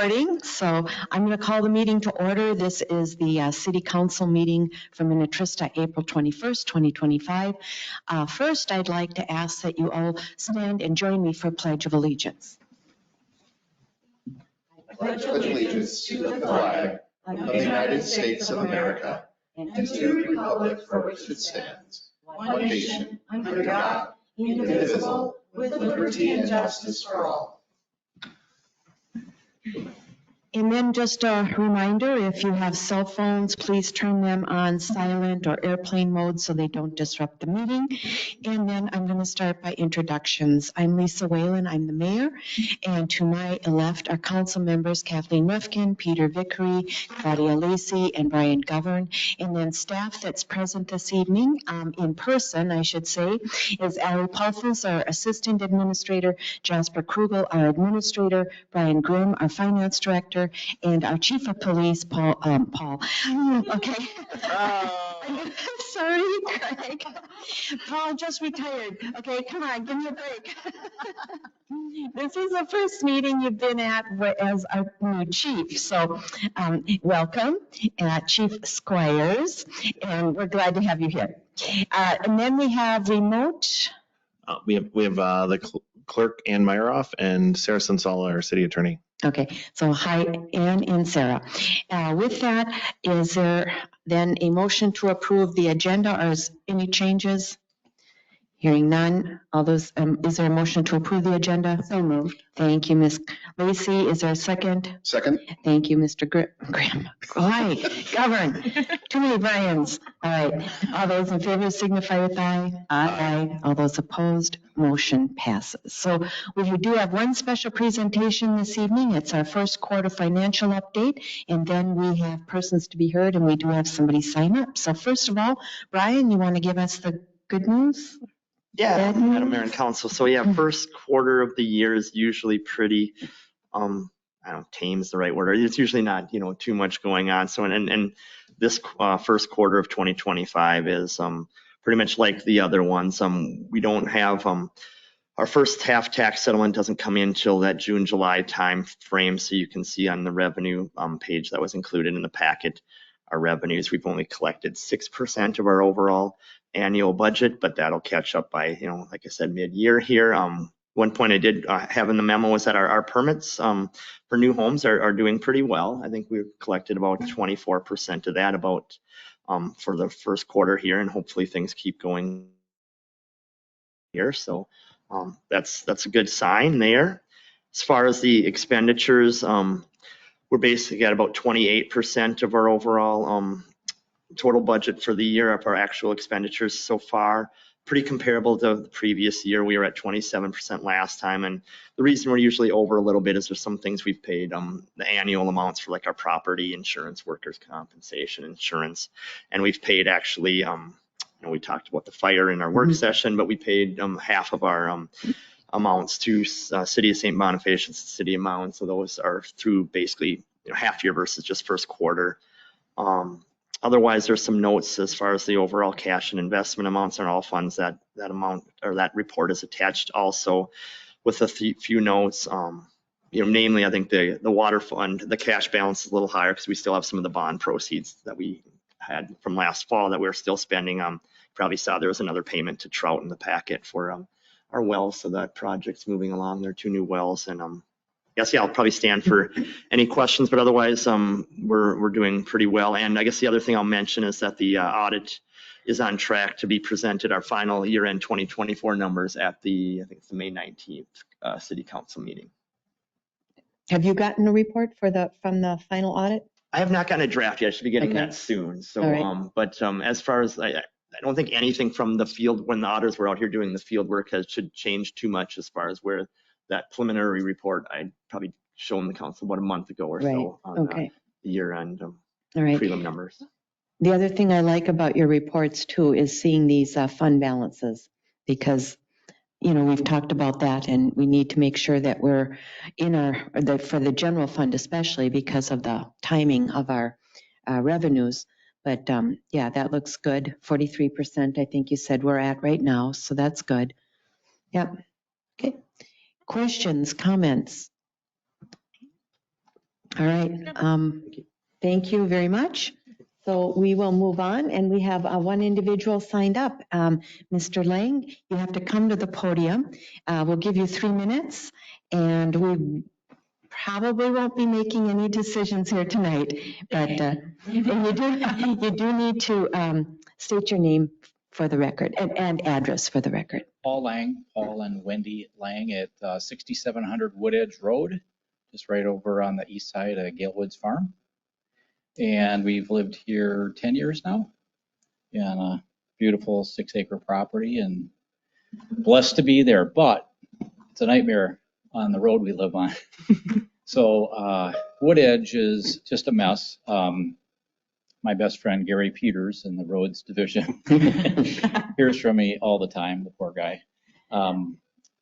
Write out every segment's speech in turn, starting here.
So I'm going to call the meeting to order. This is the City Council meeting for Minnetrista, April 21st, 2025. First, I'd like to ask that you all stand and join me for Pledge of Allegiance. I pledge allegiance to the flag of the United States of America and to the republic for which it stands, one nation, under God, indivisible, with liberty and justice for all. And then just a reminder, if you have cell phones, please turn them on silent or airplane mode so they don't disrupt the meeting. And then I'm going to start by introductions. I'm Lisa Whalen, I'm the mayor. And to my left are council members Kathleen Rifkin, Peter Vickery, Claudia Lacey, and Brian Govern. And then staff that's present this evening, in person, I should say, is Allie Pulfus, our assistant administrator, Jasper Krugel, our administrator, Brian Grimm, our finance director, and our chief of police, Paul. Okay. I'm sorry, Craig. Paul just retired. Okay, come on, give me a break. This is the first meeting you've been at as our new chief. So welcome, Chief Squires, and we're glad to have you here. And then we have remote. We have the clerk, Ann Meyerhoff, and Sarah Sensala, our city attorney. Okay, so hi, Ann and Sarah. With that, is there then a motion to approve the agenda, or is any changes? Hearing none, all those, is there a motion to approve the agenda? So moved. Thank you, Ms. Lacey. Is there a second? Second. Thank you, Mr. Graham. Hi, Govern. Too many Brians. All right. All those in favor signify with aye. Aye. All those opposed, motion passes. So we do have one special presentation this evening. It's our first quarter financial update, and then we have persons to be heard, and we do have somebody sign up. So first of all, Brian, you want to give us the good news? Yeah, Madam Mayor and Council. So yeah, first quarter of the year is usually pretty, I don't know, tame is the right word. It's usually not, too much going on. So, and this first quarter of 2025 is pretty much like the other ones. We don't have, our first half tax settlement doesn't come in till that June, July time frame. So you can see on the revenue page that was included in the packet, our revenues, we've only collected 6% of our overall annual budget, but that'll catch up by, like I said, mid-year here. One point I did have in the memo was that our permits for new homes are doing pretty well. I think we've collected about 24% of that for the first quarter here, and hopefully things keep going here. So that's a good sign there. As far as the expenditures, we're basically at about 28% of our overall total budget for the year of our actual expenditures so far. Pretty comparable to the previous year. We were at 27% last time, and the reason we're usually over a little bit is there's some things we've paid the annual amounts for, like our property insurance, workers' compensation insurance, and we've paid actually, we talked about the fire in our work session, but we paid half of our amounts to City of St. Boniface and City of Mound. So those are through basically half year versus just first quarter. Otherwise, there's some notes as far as the overall cash and investment amounts on all funds. That amount or that report is attached also with a few notes. Namely, I think the water fund, the cash balance is a little higher because we still have some of the bond proceeds that we had from last fall that we're still spending. Probably saw there was another payment to Trout in the packet for our wells, so that project's moving along. There are 2 new wells, and I'll probably stand for any questions, but otherwise we're doing pretty well. And I guess the other thing I'll mention is that the audit is on track to be presented, our final year-end 2024 numbers at the, I think it's the May 19th City Council meeting. Have you gotten a report from the final audit? I have not gotten a draft yet. I should be getting that soon. So, right. As far as I don't think anything from the field when the auditors were out here doing the field work should change too much as far as where that preliminary report I'd probably shown the council about a month ago or so on the year-end prelim numbers. The other thing I like about your reports too is seeing these fund balances, because we've talked about that, and we need to make sure that we're for the general fund especially because of the timing of our revenues. But that looks good. 43% I think you said we're at right now, so that's good. Yep. Okay. Questions, comments? All right. Thank you very much. So we will move on, and we have one individual signed up. Mr. Lang, you have to come to the podium. We'll give you 3 minutes, and we probably won't be making any decisions here tonight, but and you do need to state your name for the record and address for the record. Paul Lang, Paul and Wendy Lang at 6700 Wood Edge Road, just right over on the east side of Gale Woods Farm. And we've lived here 10 years now in a beautiful 6-acre property and blessed to be there, but it's a nightmare on the road we live on. So Wood Edge is just a mess. My best friend Gary Peters in the roads division hears from me all the time, the poor guy.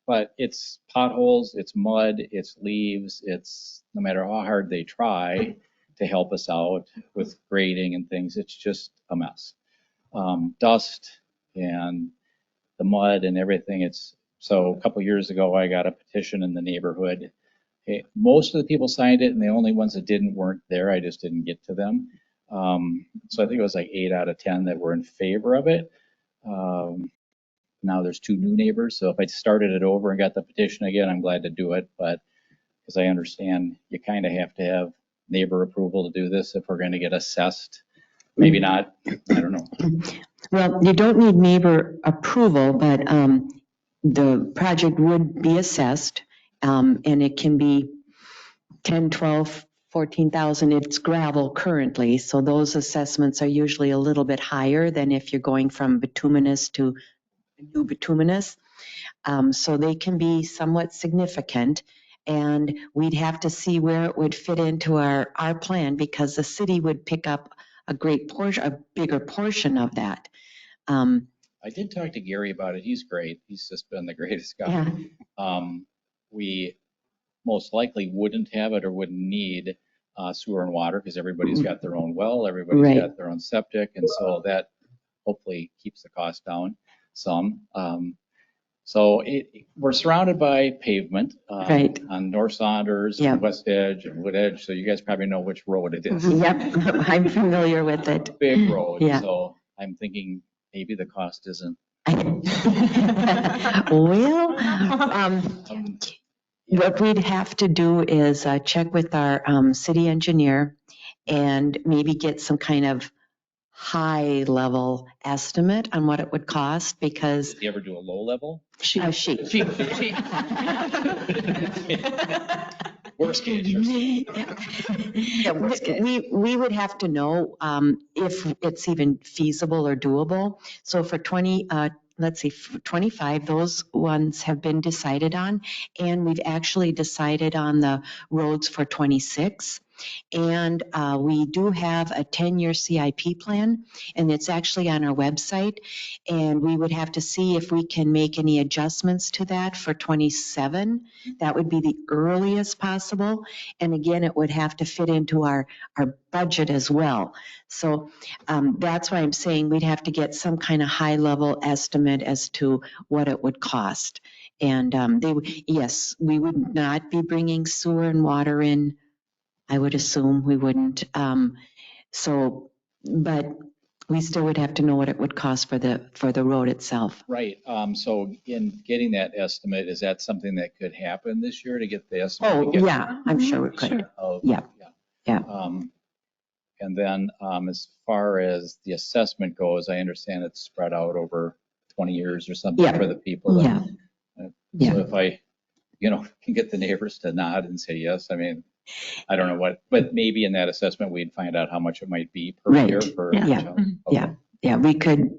But it's potholes, it's mud, it's leaves, it's no matter how hard they try to help us out with grading and things, it's just a mess. Dust and the mud and everything. So a couple years ago, I got a petition in the neighborhood. Most of the people signed it, and the only ones that didn't weren't there. I just didn't get to them. So I think it was like 8 out of 10 that were in favor of it. Now there's 2 new neighbors. So if I started it over and got the petition again, I'm glad to do it. But because I understand you kind of have to have neighbor approval to do this if we're going to get assessed. Maybe not. I don't know. Well, you don't need neighbor approval, but the project would be assessed, and it can be 10, 12, 14,000. It's gravel currently, so those assessments are usually a little bit higher than if you're going from bituminous to new bituminous. So they can be somewhat significant, and we'd have to see where it would fit into our plan, because the city would pick up a bigger portion of that. I did talk to Gary about it. He's great. He's just been the greatest guy. Yeah. We most likely wouldn't have it or wouldn't need sewer and water because everybody's got their own well, everybody's got their own septic, and so that hopefully keeps the cost down some. So we're surrounded by pavement on North Saunders, and West Edge, and Wood Edge. So you guys probably know which road it is. Yep, I'm familiar with it. Big road. Yeah. So I'm thinking maybe the cost isn't. Well, what we'd have to do is check with our city engineer and maybe get some kind of high level estimate on what it would cost, because. Did you ever do a low level? Sheet. Worst case. Yeah, we would have to know if it's even feasible or doable. So for 25, those ones have been decided on, and we've actually decided on the roads for 26. And we do have a 10-year CIP plan, and it's actually on our website. And we would have to see if we can make any adjustments to that for 27. That would be the earliest possible. And again, it would have to fit into our budget as well. So that's why I'm saying we'd have to get some kind of high-level estimate as to what it would cost. And yes, we would not be bringing sewer and water in. I would assume we wouldn't. But we still would have to know what it would cost for the road itself. Right. So in getting that estimate, is that something that could happen this year to get the estimate? Oh, yeah, I'm sure it could. Sure. Yeah. And then as far as the assessment goes, I understand it's spread out over 20 years or something for the people. Yeah. So if I, can get the neighbors to nod and say yes, I mean, I don't know what, but maybe in that assessment, we'd find out how much it might be per year. Yeah, we could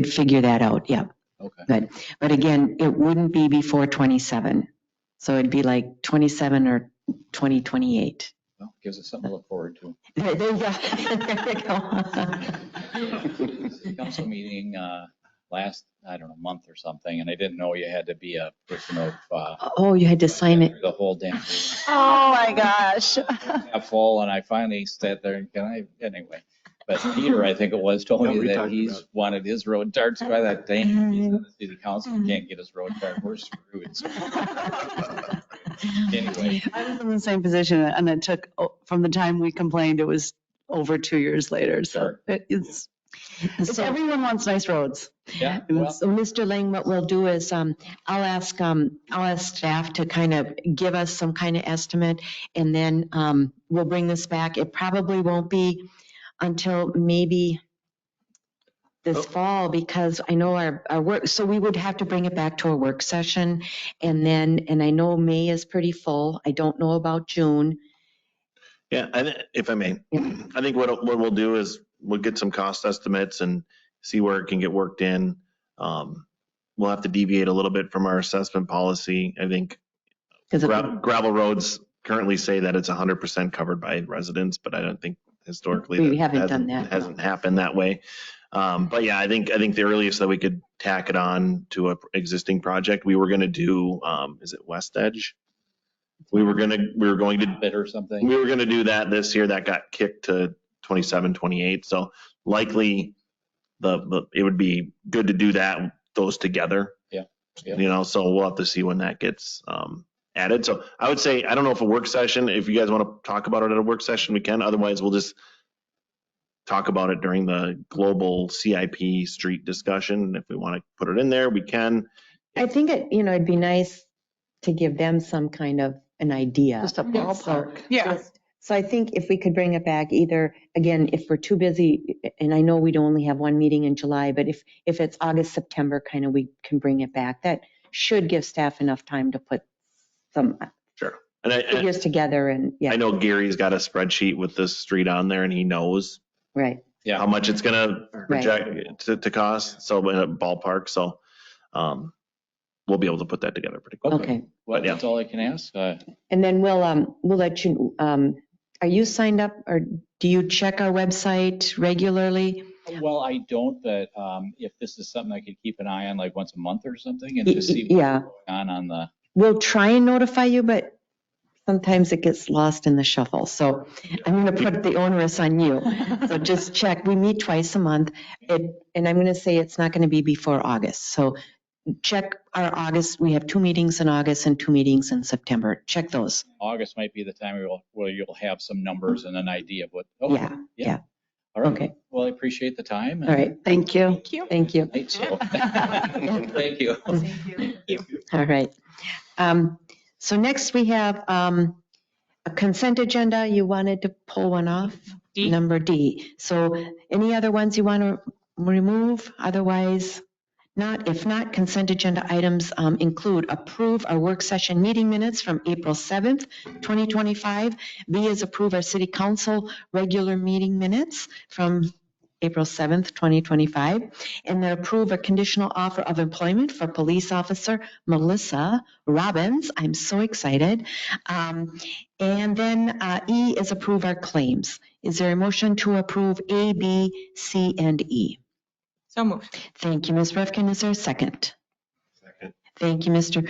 figure that out. Yeah. Okay. But again, it wouldn't be before 27. So it'd be like 27 or 2028. Well, gives us something to look forward to. There you go. Council meeting last, month or something, and I didn't know you had to be a person of. You had to sign it. The whole damn thing. Oh my gosh. Full, and I finally sat there and anyway. But Peter, I think it was, told me that he's wanted his road tarred. So by that day, he's on the city council, can't get his road tarred. We're screwed. So. Anyway, I was in the same position, and it took, from the time we complained, it was over 2 years later. So Sure. it's So- everyone wants nice roads. yeah, And well, So Mr. Lang, what we'll do is, I'll ask staff to kind of give us some kind of estimate, and then, we'll bring this back. It probably won't be until maybe this fall, because I know our work, so we would have to bring it back to a work session. And then, and I know May is pretty full. I don't know about June. Yeah, if I may, Yeah. I think what we'll do is we'll get some cost estimates and see where it can get worked in. We'll have to deviate a little bit from our assessment policy. I think 'Cause if we- gravel roads currently say that it's 100% covered by residents, but I don't think historically We that haven't done that, no. hasn't happened that way. But yeah, I think the earliest that we could tack it on to a existing project, we were going to do, is it West Edge? We were going to bid or something. we were going to do that this year. That got kicked to 27, 28. So likely it would be good to do those together. Yeah. So we'll have to see when that gets added. So I would say, I don't know if a work session, if you guys want to talk about it at a work session, we can. Otherwise, we'll just talk about it during the global CIP street discussion. If we want to put it in there, we can. I think it'd be nice to give them some kind of an idea. Just a ballpark. So I think if we could bring it back either, again, if we're too busy, and I know we'd only have one meeting in July, but if it's August, September, kind of, we can bring it back. That should give staff enough time to put some Sure. And figures together and, I know Gary's got a spreadsheet with this street on there and he knows right. Yeah. how much it's going to project to cost. So in a ballpark. So we'll be able to put that together pretty quick. Okay. Well, Yeah. that's all I can ask. And then we'll let you, are you signed up, or do you check our website regularly? Well, I don't, but if this is something I could keep an eye on like once a month or something and just see Yeah. what's going on the. We'll try and notify you, but sometimes it gets lost in the shuffle. So I'm going to put the onus on you. So just check. We meet twice a month. And I'm going to say it's not going to be before August. So check our August. We have 2 meetings in August and 2 meetings in September. Check those. August might be the time where you'll have some numbers and an idea of what. Yeah. All right. Okay. Well, I appreciate the time. All right. Thank you. Thank you. So, thank you. All right. So next we have a consent agenda. You wanted to pull one off? D. Number D. So any other ones you want to remove? Otherwise, not. If not, consent agenda items include approve our work session meeting minutes from April 7th, 2025. B is approve our city council regular meeting minutes from April 7th, 2025. And then approve a conditional offer of employment for police officer Melissa Robbins. I'm so excited. And then E is approve our claims. Is there a motion to approve A, B, C, and E? So moved. Thank you, Ms. Rifkin. Is there a second? Second. Thank you, Mr.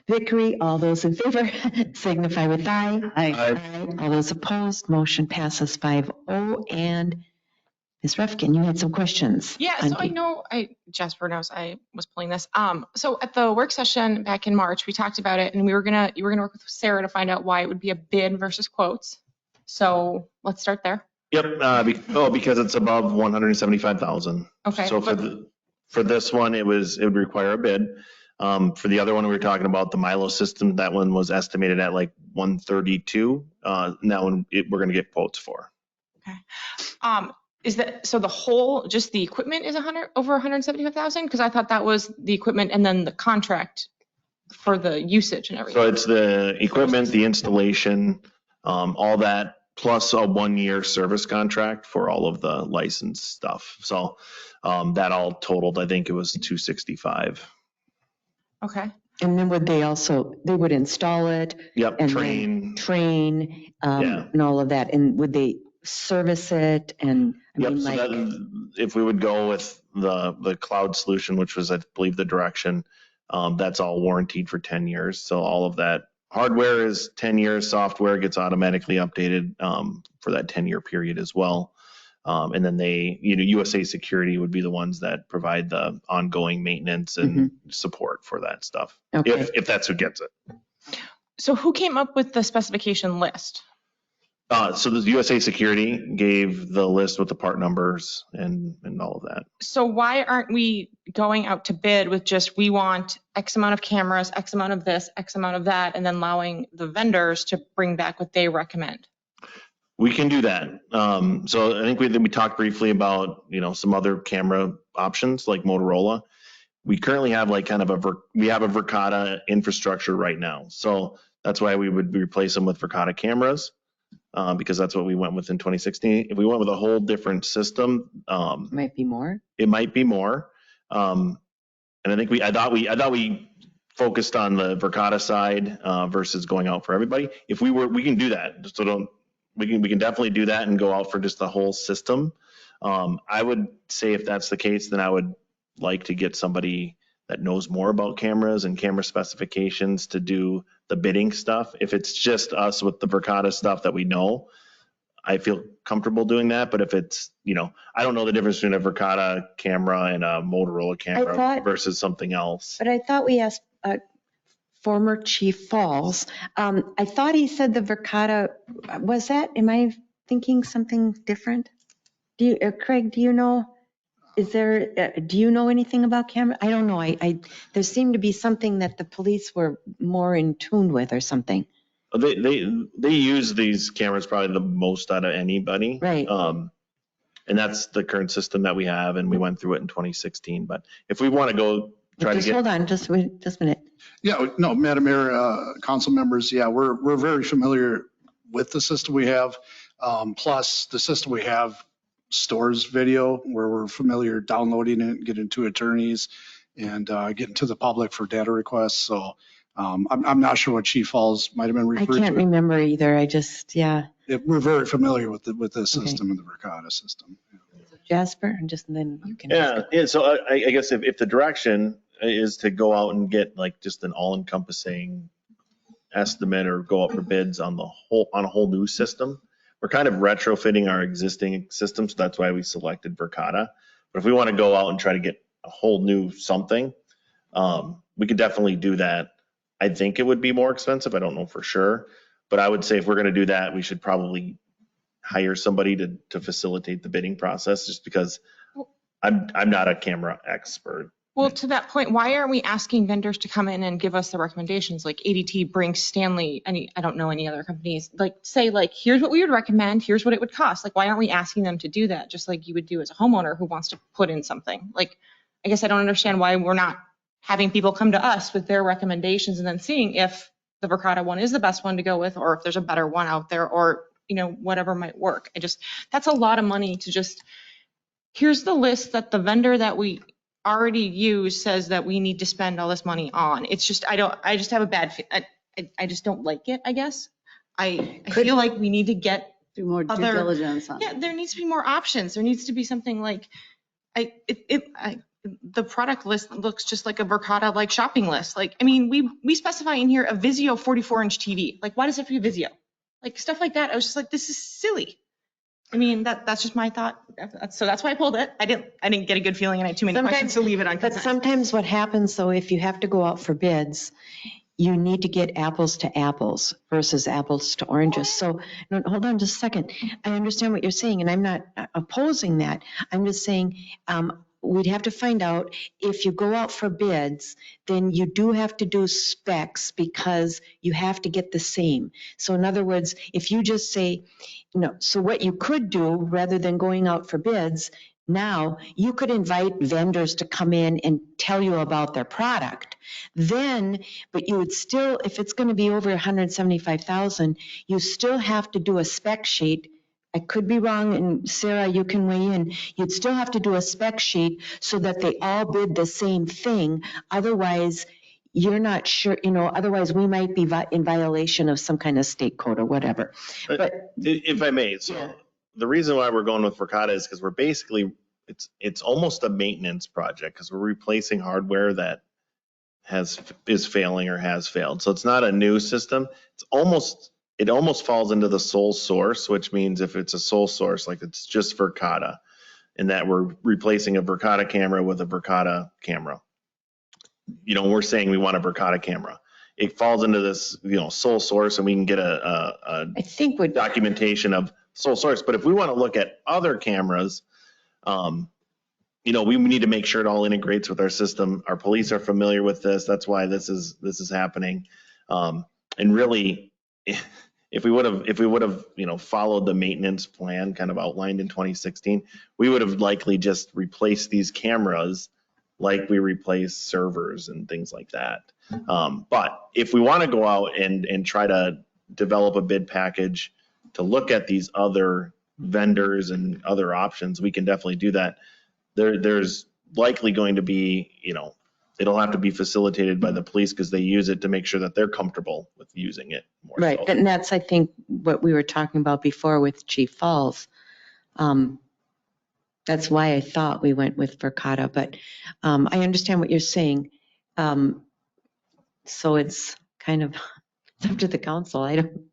Vickery. All those in favor signify with aye. Aye. All those opposed, motion passes 5-0. And Ms. Rifkin, you had some questions. Yeah, on so I D. know Jasper knows I was pulling this. So at the work session back in March, we talked about it, and you were gonna work with Sarah to find out why it would be a bid versus quotes. So let's start there. Yep. Because it's above 175,000. Okay. So for this one, it would require a bid. For the other one we were talking about, the Milo system, that one was estimated at like 132. And that one we're going to get quotes for. Is that so? The whole, just the equipment is over 175,000? Because I thought that was the equipment and then the contract for the usage and everything. So it's the equipment, the installation, all that, plus a 1-year service contract for all of the licensed stuff. So that all totaled, I think it was 265. Okay. And then would they would install it? Yep. And Train. Train, Yeah. and all of that. And would they service it? And I Yep. mean, So like, that, if we would go with the cloud solution, which was, I believe, the direction, that's all warranted for 10 years. So all of that hardware is 10 years, software gets automatically updated for that 10-year period as well. And then USA Security would be the ones that provide the ongoing maintenance and support for that stuff. okay. If that's who gets it. So who came up with the specification list? So the USA Security gave the list with the part numbers and all of that. So why aren't we going out to bid with just, we want X amount of cameras, X amount of this, X amount of that, and then allowing the vendors to bring back what they recommend? We can do that. So I think we talked briefly about, some other camera options like Motorola. We currently have like kind of we have a Verkada infrastructure right now. So that's why we would replace them with Verkada cameras, because that's what we went with in 2016. If we went with a whole different system, Might be more. it might be more. And I thought we focused on the Verkada side versus going out for everybody. If we can do that. So we can definitely do that and go out for just the whole system. I would say if that's the case, then I would like to get somebody that knows more about cameras and camera specifications to do the bidding stuff. If it's just us with the Verkada stuff that we know, I feel comfortable doing that. But if it's, I don't know the difference between a Verkada camera and a Motorola camera versus something else. But I thought we asked former Chief Falls. I thought he said the Verkada, was that, am I thinking something different? Craig, do you know? Do you know anything about camera? I don't know. There seemed to be something that the police were more in tune with or something. They use these cameras probably the most out of anybody. Right. And that's the current system that we have, and we went through it in 2016. But if we want to go Hold on, just a minute. Yeah, no, Madam Mayor, council members, yeah, we're very familiar with the system we have. Plus, the system we have stores video where we're familiar downloading it, getting to attorneys and getting to the public for data requests. So I'm not sure what Chief Falls might have been referred to. I can't remember either. We're very familiar with the system and the Verkada system. Jasper, and then you can. Yeah. So I guess if the direction is to go out and get like just an all-encompassing estimate or go out for bids on a whole new system, we're kind of retrofitting our existing system. So that's why we selected Verkada. But if we want to go out and try to get a whole new something, we could definitely do that. I think it would be more expensive. I don't know for sure, but I would say if we're going to do that, we should probably hire somebody to facilitate the bidding process, just because I'm not a camera expert. Well, to that point, why aren't we asking vendors to come in and give us the recommendations? Like ADT, Brinks, Stanley, I don't know any other companies, say here's what we would recommend, here's what it would cost. Like, why aren't we asking them to do that? Just like you would do as a homeowner who wants to put in something. Like, I guess I don't understand why we're not having people come to us with their recommendations and then seeing if the Verkada one is the best one to go with, or if there's a better one out there, or, whatever might work. That's a lot of money to just, here's the list that the vendor that we already use says that we need to spend all this money on. It's just, I just have a bad, I just don't like it, I guess. I feel like we need to get Do more due diligence on it. Yeah, there needs to be more options. There needs to be something like, the product list looks just like a Verkada like shopping list. We specify in here a Vizio 44-inch TV. Like, why does it have to be Vizio? Like, stuff like that. I was just like, this is silly. That's just my thought. So that's why I pulled it. I didn't get a good feeling and I had too many questions to leave it on But consent. sometimes what happens though, if you have to go out for bids, you need to get apples to apples versus apples to oranges. So, no, hold on just a second. I understand what you're saying, and I'm not opposing that. I'm just saying, we'd have to find out if you go out for bids, then you do have to do specs because you have to get the same. So in other words, if you just say, so what you could do rather than going out for bids, now you could invite vendors to come in and tell you about their product. Then, but you would still, if it's going to be over 175,000, you still have to do a spec sheet. I could be wrong, and Sarah, you can weigh in. You'd still have to do a spec sheet so that they all bid the same thing. Otherwise, you're not sure, otherwise we might be in violation of some kind of state code or whatever. But if I may, the reason why we're going with Verkada is because we're basically, it's almost a maintenance project because we're replacing hardware that is failing or has failed. So it's not a new system. It almost falls into the sole source, which means if it's a sole source, like it's just Verkada, and that we're replacing a Verkada camera with a Verkada camera. We're saying we want a Verkada camera. it falls into this, sole source, and we can get a I think what, documentation of sole source. But if we want to look at other cameras, we need to make sure it all integrates with our system. Our police are familiar with this. That's why this is happening. And really, if we would have, followed the maintenance plan kind of outlined in 2016, we would have likely just replaced these cameras like we replace servers and things like that. But if we want to go out and try to develop a bid package to look at these other vendors and other options, we can definitely do that. There's likely going to be, it'll have to be facilitated by the police because they use it to make sure that they're comfortable with using it more. right, So. and that's, I think, what we were talking about before with Chief Falls. That's why I thought we went with Verkada, but I understand what you're saying. So it's kind of it's up to the council.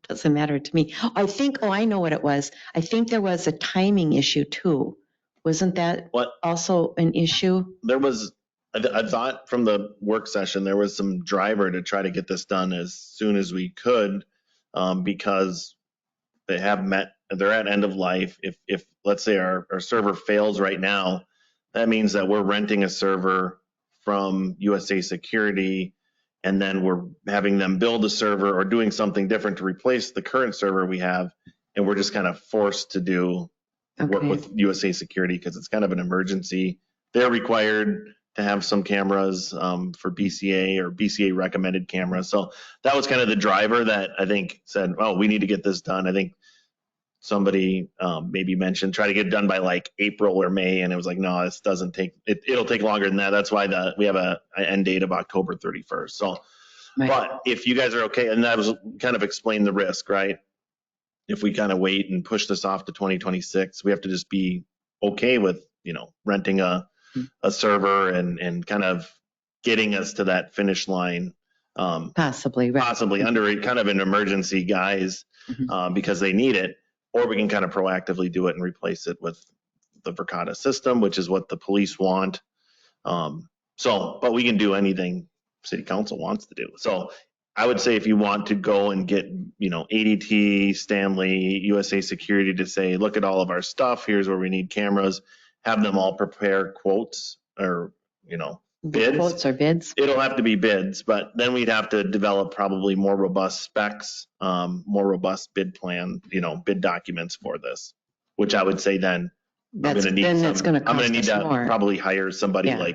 Doesn't matter to me. I know what it was. I think there was a timing issue too. Wasn't that What? also an issue? There was, I thought from the work session, there was some driver to try to get this done as soon as we could, because they're at end of life. If let's say our server fails right now, that means that we're renting a server from USA Security, and then we're having them build a server or doing something different to replace the current server we have. And we're just kind of forced to work Okay. with USA Security because it's kind of an emergency. They're required to have some cameras for BCA or BCA recommended cameras. So that was kind of the driver that I think said, oh, we need to get this done. I think somebody maybe mentioned try to get it done by like April or May, and it was like, no, this doesn't take, it'll take longer than that. That's why we have an end date of October 31st. So, Right. but if you guys are okay, and that was kind of explain the risk, right? If we kind of wait and push this off to 2026, we have to just be okay with, renting a server and kind of getting us to that finish line. Possibly, right. Possibly under kind of an emergency guise, because they need it, or we can kind of proactively do it and replace it with the Verkada system, which is what the police want. But we can do anything city council wants to do. So I would say if you want to go and get, ADT, Stanley, USA Security to say, look at all of our stuff, here's where we need cameras, have them all prepare quotes or, bids. Quotes or bids? It'll have to be bids, but then we'd have to develop probably more robust specs, more robust bid plan, bid documents for this, which I would say then I'm going to need Then it's going to I'm going cost to need us to more. probably hire somebody Yeah.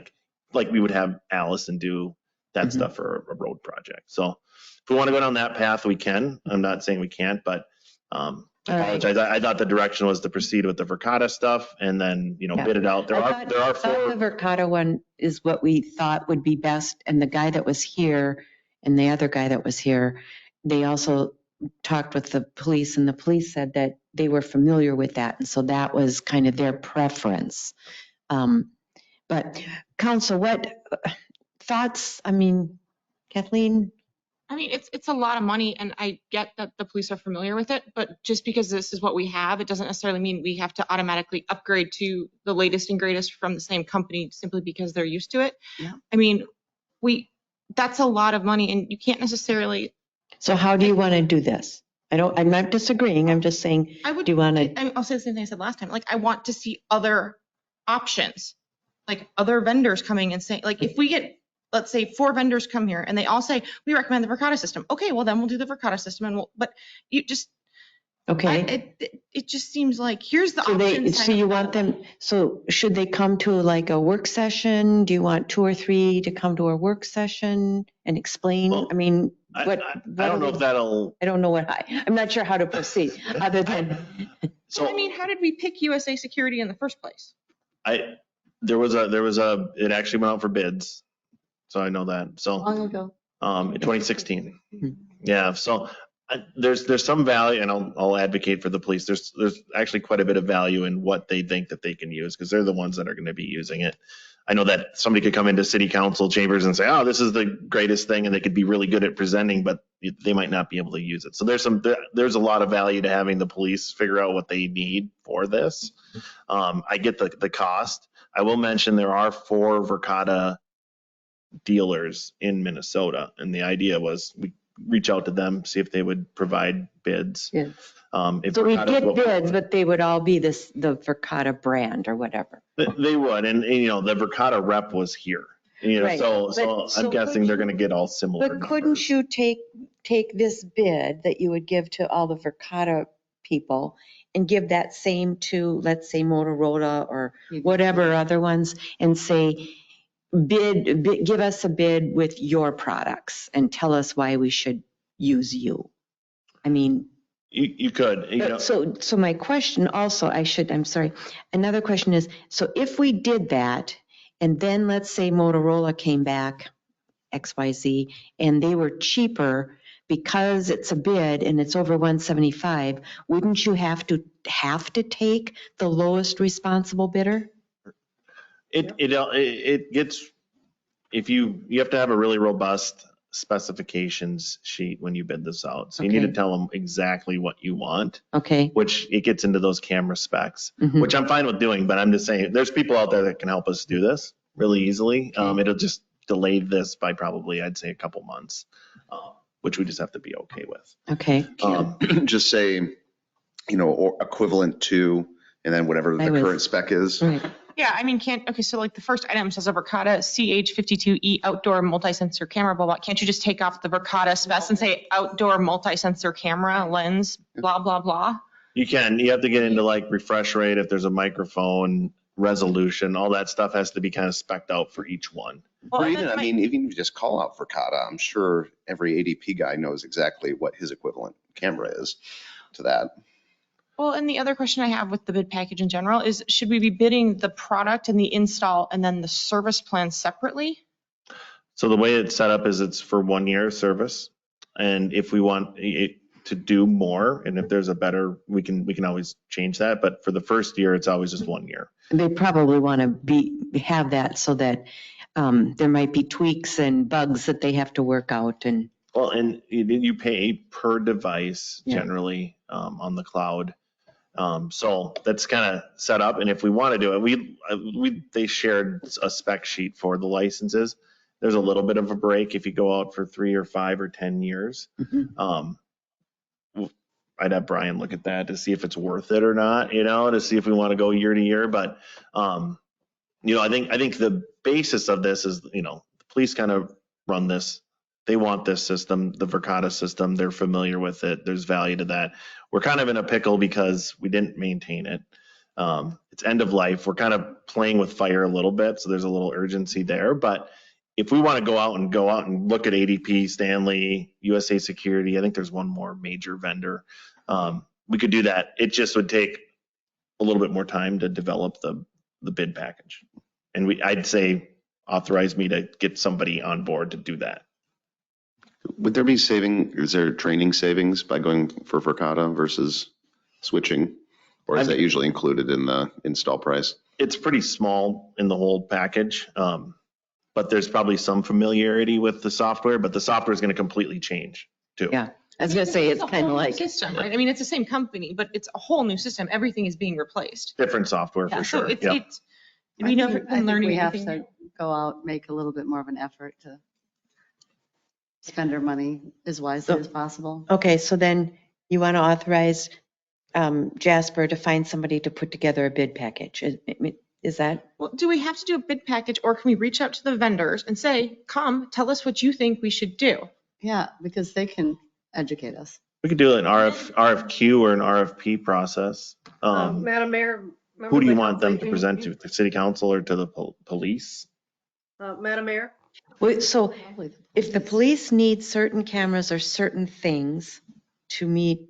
like we would have Allison do that Mhm. stuff for a road project. So if we want to go down that path, we can. I'm not saying we can't, but I apologize. I thought the direction was to proceed with the Verkada stuff and then, Yeah. bid it out. There are I thought four. the Verkada one is what we thought would be best, and the guy that was here and the other guy that was here, they also talked with the police, and the police said that they were familiar with that, and so that was kind of their preference. But council, what thoughts? I mean, Kathleen? I mean, it's a lot of money, and I get that the police are familiar with it, but just because this is what we have, it doesn't necessarily mean we have to automatically upgrade to the latest and greatest from the same company simply because they're used to it. Yeah. I mean, that's a lot of money, and you can't necessarily. So how do you want to do this? I'm not disagreeing. I'm just saying, do you want to? I'll say the same thing I said last time. Like, I want to see other options, like other vendors coming and saying, like, if we get, let's say 4 vendors come here and they all say, we recommend the Verkada system. Okay, well then we'll do the Verkada system, but you just, Okay. it just seems like, here's the So option. so you want them, so should they come to like a work session? Do you want 2 or 3 to come to a work session and explain? Well, I mean, I what? don't know if that'll. I don't know I'm not sure how to proceed other than. So I mean, how did we pick USA Security in the first place? it actually went out for bids. So I know that. So Long ago. in 2016. Yeah. So there's some value, and I'll advocate for the police. There's actually quite a bit of value in what they think that they can use because they're the ones that are going to be using it. I know that somebody could come into city council chambers and say, oh, this is the greatest thing, and they could be really good at presenting, but they might not be able to use it. So there's a lot of value to having the police figure out what they need for this. I get the cost. I will mention there are 4 Verkada dealers in Minnesota. And the idea was we reach out to them, see if they would provide bids. Yes. If So we Verkada- get bids, but they would all be the Verkada brand or whatever. They would, and the Verkada rep was here. Right, So but- I'm guessing they're going to get all similar But couldn't numbers. you take this bid that you would give to all the Verkada people and give that same to, let's say, Motorola or whatever other ones, and say, give us a bid with your products and tell us why we should use you? I mean, You could, so my question also, I'm sorry, another question is, so if we did that, and then let's say Motorola came back, XYZ, and they were cheaper because it's a bid and it's over 175, wouldn't you have to take the lowest responsible bidder? it gets, if you have to have a really robust specifications sheet when you bid this out. So you need to Okay. tell them exactly what you want, Okay. which it gets into those camera specs, Mhm. which I'm fine with doing, but I'm just saying, there's people out there that can help us do this really easily. It'll just delay this by probably, I'd say, a couple months, which we just have to be okay with. Okay. Just say, or equivalent to, and then whatever the current spec is. Right. Yeah, I mean, so like the first item says a Verkada CH52E outdoor multi-sensor camera, blah, blah. Can't you just take off the Verkada specs and say outdoor multi-sensor camera lens, blah, blah, blah? You have to get into like refresh rate, if there's a microphone, resolution, all that stuff has to be kind of spec'd out for each one. Well, Or and even, then even if you just call out Verkada, I'm sure every ADP guy knows exactly what his equivalent camera is to that. Well, and the other question I have with the bid package in general is, should we be bidding the product and the install and then the service plan separately? So the way it's set up is it's for 1 year service. And if we want it to do more, and if there's a better, we can always change that. But for the first year, it's always just 1 year. They probably want to have that so that there might be tweaks and bugs that they have to work out and. Well, and you pay per device Yeah. generally on the cloud. So that's kind of set up. And if we want to do it, they shared a spec sheet for the licenses. There's a little bit of a break if you go out for 3 or 5 or 10 years. Mhm. I'd have Brian look at that to see if it's worth it or not, to see if we want to go year to year. But, I think the basis of this is, the police kind of run this. They want this system, the Verkada system. They're familiar with it. There's value to that. We're kind of in a pickle because we didn't maintain it. It's end of life. We're kind of playing with fire a little bit. So there's a little urgency there. But if we want to go out and look at ADP, Stanley, USA Security, I think there's one more major vendor. We could do that. It just would take a little bit more time to develop the bid package. And I'd say authorize me to get somebody on board to do that. Would there be is there training savings by going for Verkada versus switching? Or is that usually included in the install price? It's pretty small in the whole package, but there's probably some familiarity with the software, but the software is going to completely change too. Yeah, I was going to say, it's kind of like. System, right? I mean, it's the same company, but it's a whole new system. Everything is being replaced. Different software Yeah, for so sure. it's, Yeah. we never I been think learning we have anything to go out, make a little bit more of an effort to spend our money as wisely as possible. Okay, so then you want to authorize Jasper to find somebody to put together a bid package. Is that? Well, do we have to do a bid package, or can we reach out to the vendors and say, come, tell us what you think we should do? Yeah, because they can educate us. We could do an RFQ or an RFP process. Madam Mayor. Who do you want them to present to? The city council or to the police? Madam Mayor? So if the police need certain cameras or certain things to meet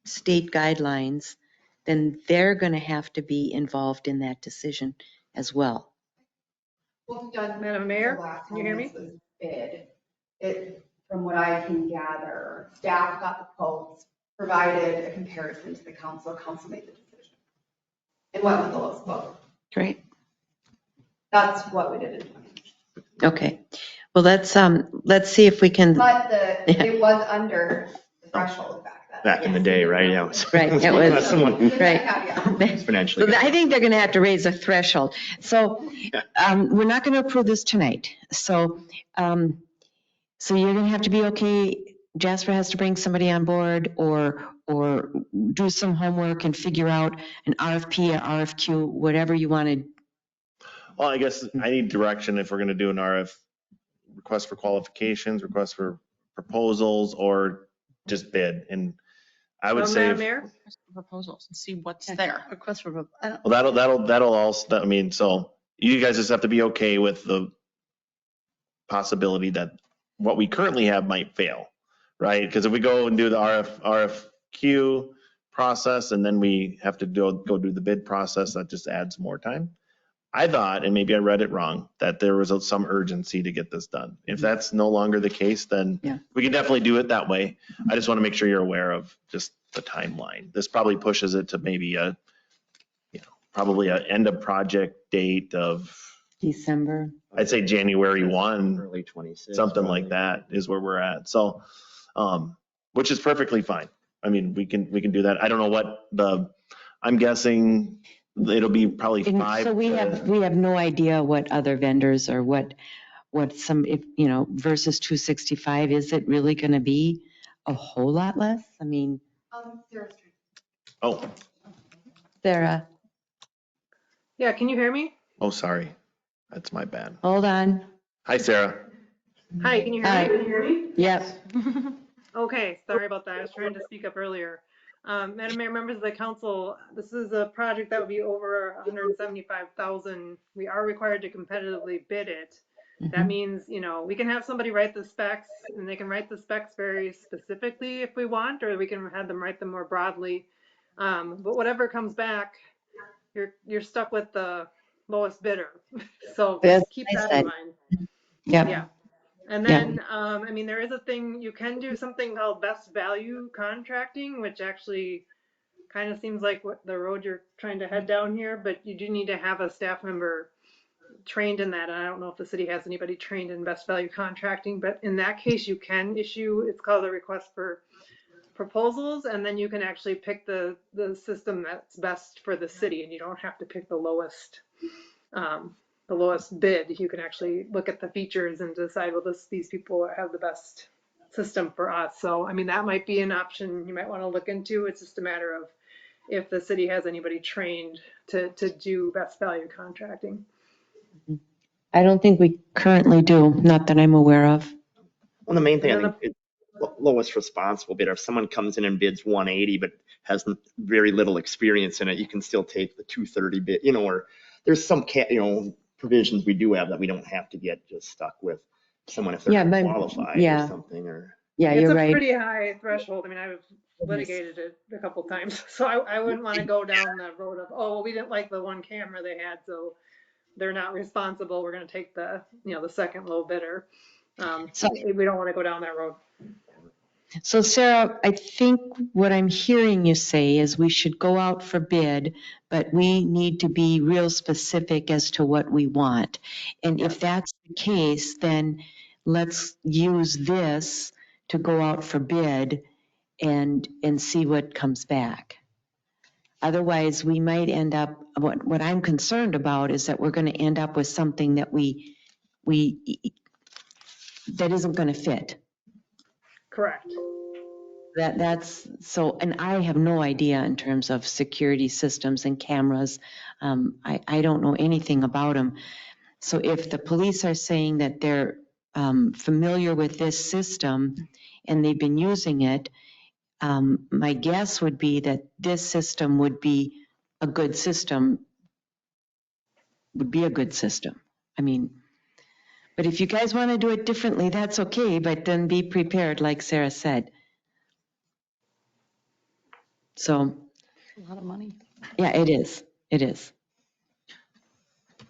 state guidelines, then they're going to have to be involved in that decision as well. Well, Madam Mayor, can you hear me? From what I can gather, staff got the quotes, provided a comparison to the council made the decision. And went with the lowest quote. Great. That's what we did in 2020. Okay. Well, let's see if we can. But it was under the threshold back back in the day, right? Yeah. Right, it was- Someone Right. exponentially. So I think they're going to have to raise a threshold. So we're not going to approve this tonight. So you're going to have to be okay. Jasper has to bring somebody on board or do some homework and figure out an RFP or RFQ, whatever you wanted. Well, I guess I need direction if we're going to do an request for qualifications, request for proposals, or just bid. And I would say, Madam Mayor? Proposals and see what's there. Request for, I don't- well, that'll also, I mean, so you guys just have to be okay with the possibility that what we currently have might fail, right? Because if we go and do the RFQ process and then we have to go do the bid process, that just adds more time. I thought, and maybe I read it wrong, that there was some urgency to get this done. If that's no longer the case, then Yeah. we can definitely do it that way. I just want to make sure you're aware of just the timeline. This probably pushes it to maybe probably an end of project date of, December. I'd say January 1, Early 26. something like that is where we're at. So, which is perfectly fine. I mean, we can do that. I don't know what I'm guessing it'll be probably And 5. so we have no idea what other vendors or what some, if, versus 265, is it really going to be a whole lot less? I mean, Sarah's turn. Oh, Sarah, Yeah, can you hear me? sorry. That's my bad. hold on. Hi, Sarah. Hi, can you hear Hi. me? Can you hear me? Yep. Okay, sorry about that. I was trying to speak up earlier. Madam Mayor, members of the council, this is a project that would be over 175,000. We are required to competitively bid it. That means, we can have somebody write the specs and they can write the specs very specifically if we want, or we can have them write them more broadly. But whatever comes back, you're stuck with the lowest bidder. So That's just keep what I that said. in mind. Yep. Yeah. And then, there is a thing, you can do something called best value contracting, which actually kind of seems like what the road you're trying to head down here, but you do need to have a staff member trained in that. And I don't know if the city has anybody trained in best value contracting, but in that case, you can issue, it's called a request for proposals, and then you can actually pick the system that's best for the city, and you don't have to pick the lowest bid. You can actually look at the features and decide, well, these people have the best system for us. So, that might be an option you might want to look into. It's just a matter of if the city has anybody trained to do best value contracting. I don't think we currently do, not that I'm aware of. Well, the main thing, I And then think, lowest responsible bidder. If someone comes in and bids 180 but has very little experience in it, you can still take the 230 bid, or there's some provisions we do have that we don't have to get just stuck with someone if they're Yeah, not but- qualified yeah. or something, or. Yeah, It's you're a right. pretty high threshold. I've litigated it a couple times, so I wouldn't want to go down the road of, oh, well, we didn't like the one camera they had, so they're not responsible. We're going to take the second low bidder. So- We don't want to go down that road. So Sarah, I think what I'm hearing you say is we should go out for bid, but we need to be real specific as to what we want. And if that's the case, then let's use this to go out for bid and see what comes back. Otherwise, we might end up, what I'm concerned about is that we're going to end up with something that that isn't going to fit. Correct. That's so, and I have no idea in terms of security systems and cameras. I don't know anything about them. So if the police are saying that they're familiar with this system and they've been using it, my guess would be that this system would be a good system. But if you guys want to do it differently, that's okay, but then be prepared, like Sarah said. So, a lot of money. yeah, it is. It is.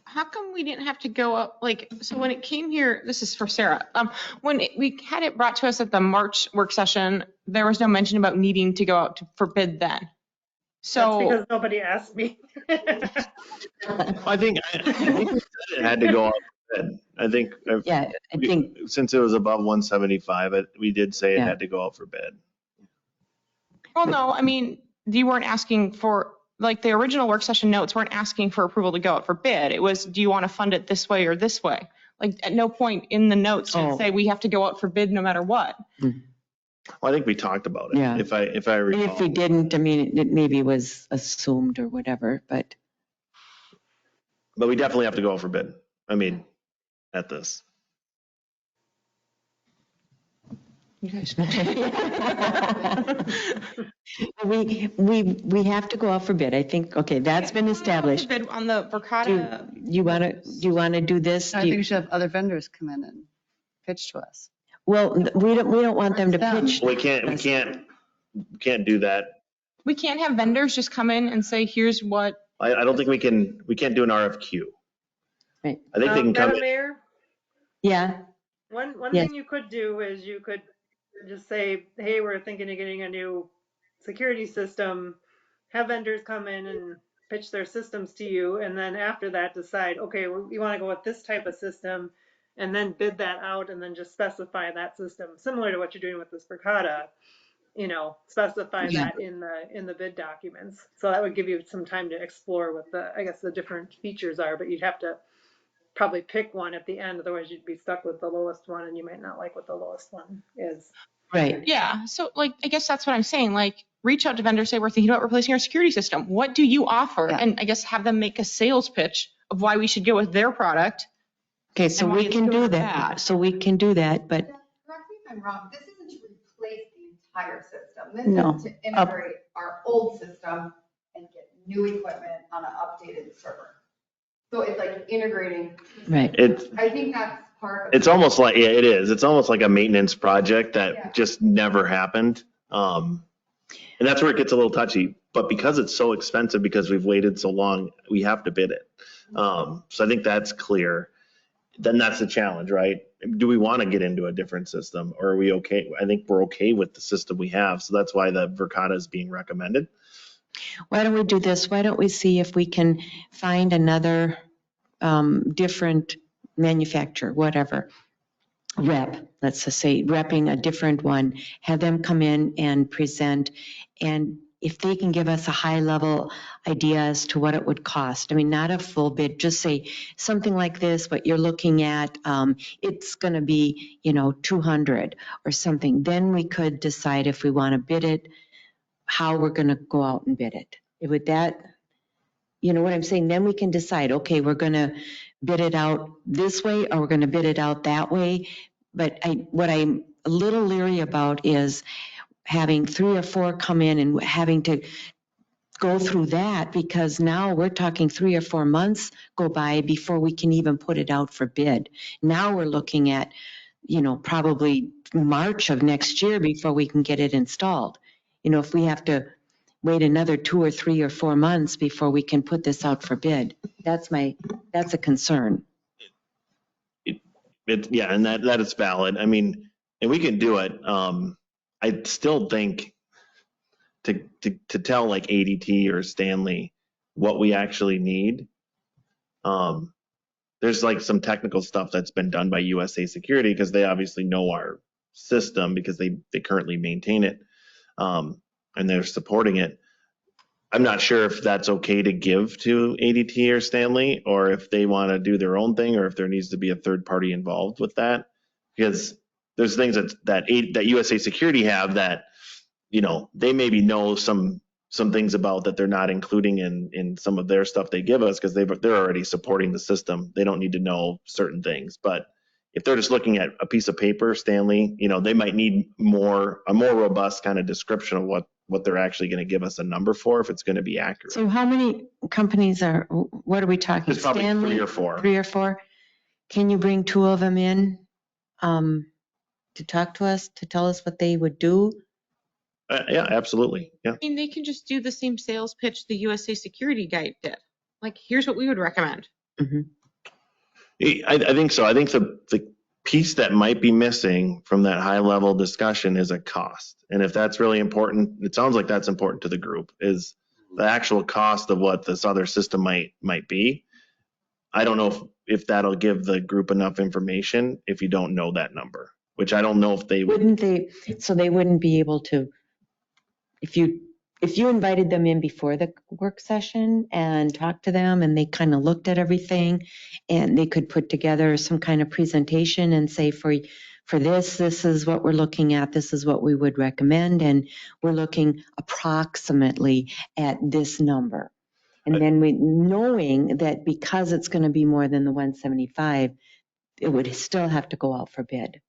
How come we didn't have to go up, so when it came here, this is for Sarah, when we had it brought to us at the March work session, there was no mention about needing to go out for bid then. That's So, because nobody asked me. I think it had to go up. I think, Yeah, I think, since it was above 175, we did say it Yeah. had to go out for bid. Well, no, I mean, you weren't asking for, like, the original work session notes weren't asking for approval to go out for bid. It was, do you want to fund it this way or this way? Like, at no point in the notes did it Oh. say we have to go out for bid no matter what. Well, I think we talked about it. Yeah. If I And recall. if we didn't, I mean, it maybe was assumed or whatever, but But we definitely have to go out for bid. I mean, at this. You guys. we have to go out for bid. I think, okay, that's been established. Bid on the Do Verkada. you want to do this? I Do you- think we should have other vendors come in and pitch to us. Well, we don't want them to pitch. We can't do that. We can't have vendors just come in and say, here's what. I don't think we can't do an RFQ. Right. I think they can come Madam in. Mayor, Yeah, one Yes. thing you could do is you could just say, hey, we're thinking of getting a new security system, have vendors come in and pitch their systems to you, and then after that decide, okay, we want to go with this type of system, and then bid that out and then just specify that system, similar to what you're doing with this Verkada, specify that in the bid documents. So that would give you some time to explore what the different features are, but you'd have to probably pick one at the end, otherwise you'd be stuck with the lowest one and you might not like what the lowest one is. right. Yeah. So like, I guess that's what I'm saying. Like, reach out to vendors, say, we're thinking about replacing our security system. What do you offer? Yeah. And I guess have them make a sales pitch of why we should go with their product. Okay, so And why we it's can good do or that. bad. So we can do that, but Correct me if I'm wrong, this isn't to replace the entire system. This No. is to integrate our old system and get new equipment on an updated server. So it's like integrating. right. I think that's part of. It's almost like, yeah, it is. It's almost like a maintenance project that Yeah. just never happened. And that's where it gets a little touchy. But because it's so expensive, because we've waited so long, we have to bid it. So I think that's clear. Then that's the challenge, right? Do we want to get into a different system, or are we okay? I think we're okay with the system we have. So that's why the Verkada is being recommended. Why don't we do this? Why don't we see if we can find another different manufacturer, whatever, rep, let's just say repping a different one, have them come in and present, and if they can give us a high level idea as to what it would cost. I mean, not a full bid, just say something like this, what you're looking at, it's going to be, 200 or something. Then we could decide if we want to bid it, how we're going to go out and bid it. Would that, you know what I'm saying? Then we can decide, okay, we're going to bid it out this way or we're going to bid it out that way. But what I'm a little leery about is having 3 or 4 come in and having to go through that, because now we're talking 3 or 4 months go by before we can even put it out for bid. Now we're looking at, probably March of next year before we can get it installed. If we have to wait another 2 or 3 or 4 months before we can put this out for bid, that's a concern. Yeah, and that is valid. I mean, and we can do it. I still think to tell like ADT or Stanley what we actually need. There's like some technical stuff that's been done by USA Security because they obviously know our system because they currently maintain it, and they're supporting it. I'm not sure if that's okay to give to ADT or Stanley, or if they want to do their own thing, or if there needs to be a third party involved with that. Because there's things that USA Security have that, they maybe know some things about that they're not including in some of their stuff they give us because they're already supporting the system. They don't need to know certain things. But if they're just looking at a piece of paper, Stanley, they might need a more robust kind of description of what they're actually going to give us a number for, if it's going to be accurate. So how many companies what are we talking? It's probably Stanley? 3 or 4. 3 or 4? Can you bring 2 of them in to talk to us, to tell us what they would do? Yeah, absolutely. Yeah. I mean, they can just do the same sales pitch the USA Security guy did. Like, here's what we would recommend. I think so. I think the piece that might be missing from that high level discussion is a cost. And if that's really important, it sounds like that's important to the group, is the actual cost of what this other system might be. I don't know if that'll give the group enough information if you don't know that number, which I don't know if they would. Wouldn't they, so they wouldn't be able to if you invited them in before the work session and talked to them and they kind of looked at everything and they could put together some kind of presentation and say, for this is what we're looking at, this is what we would recommend, and we're looking approximately at this number. And then knowing that because it's going to be more than the 175, it would still have to go out for bid.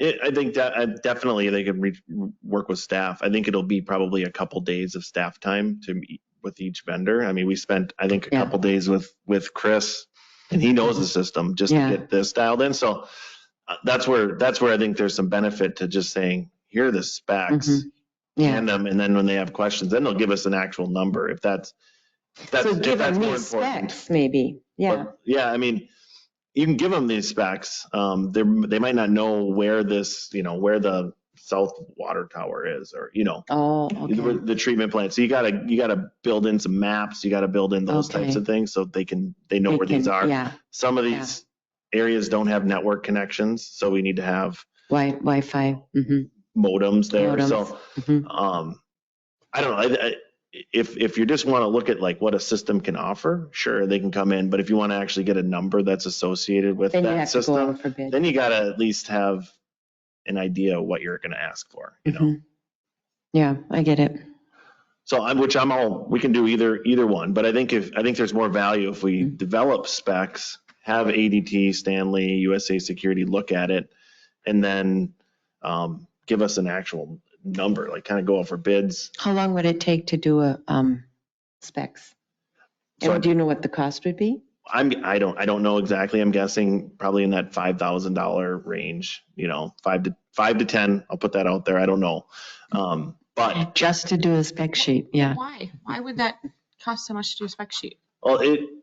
I think that definitely they could work with staff. I think it'll be probably a couple days of staff time to meet with each vendor. I mean, we spent, I think, a Yeah. couple days with Chris, and he knows the system just Yeah. to get this dialed in. So that's where I think there's some benefit to just saying, here are the specs, Yeah. hand them, and then when they have questions, then they'll give us an actual number. If that's So if give that's them more these important. specs, maybe. Yeah. But, yeah, I mean, you can give them these specs. They might not know where where the south water tower is, or Oh, okay. the treatment plant. So you gotta build in some maps. You gotta build in those types Okay. of things so they know where these are. Yeah. Some of these areas don't have network connections, so we need to have Wi-Fi. modems there. Modems. So Mhm. I don't know. If you just want to look at like what a system can offer, sure, they can come in. But if you want to actually get a number that's associated with Then you that have to go system, out for bid. then you got to at least have an idea of what you're going to ask for, Mhm. Yeah, I get it. So we can do either one, but I think there's more value if we develop specs, have ADT, Stanley, USA Security look at it, and then give us an actual number, like kind of go out for bids. How long would it take to do a specs? So And do you know what the cost would be? I don't know exactly. I'm guessing probably in that $5,000 range, 5 to 10. I'll put that out there. I don't know. But Just to do a spec sheet, yeah. Why? Why would that cost so much to do a spec sheet? well,